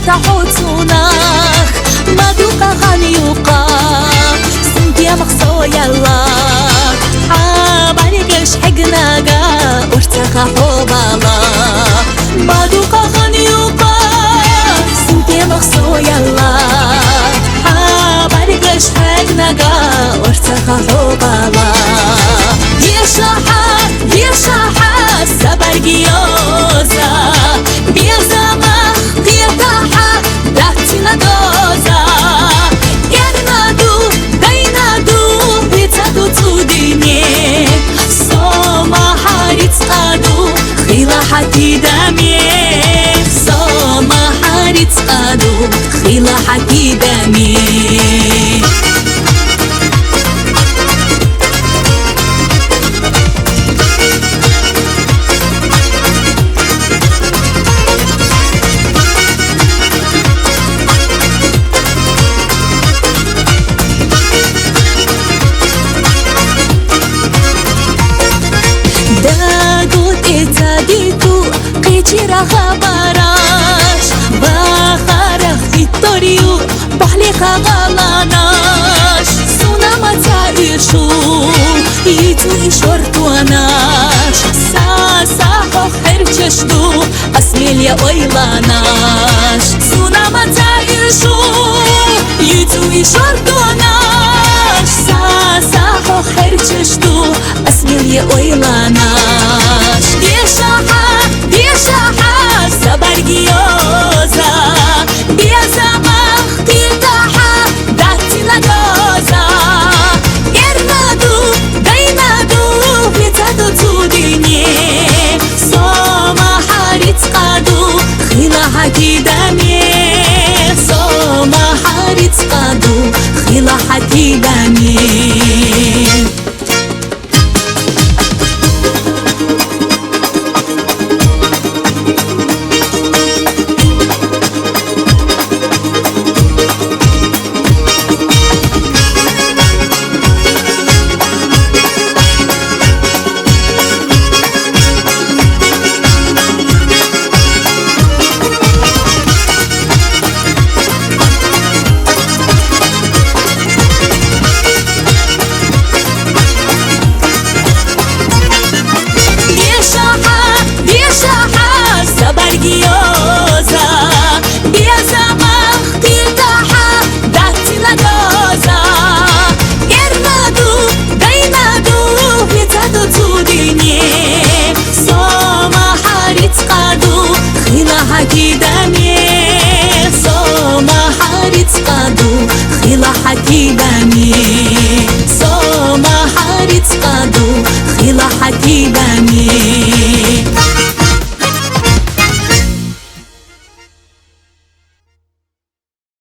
تحوتوناخ مدوقا خانيوقا سنتيا مخصو يلا عبالك شحقناقا وارتخا حوبالا مدوقا خانيوقا سنتيا مخصو يلا عبالك شحقناقا وارتخا حوبالا يا شاحة سبرقيوزا بيزا حكي دامي صوما حارت قادو خيلا حكي دامي قيتيرا خبراش بخارخ الطريق بحليقة غلاناش سونا ما تعيشو يتو يشورتواناش ساسا خير تشدو اسميل يا ويلاناش سونا ما تعيشو يتو يشورتواناش ساسا خير تشدو اسميل يا ويلاناش يا شاحة سبرقيوزا بيزا مختلطاحة داتنا دوزا يرنادو دينادو يتادو توديني صوما حارت قادو خيلا حكي دامي صوما حارت قادو خيلا حكي دامي حكي دامي صوما حارت قادو خيلا حكي دامي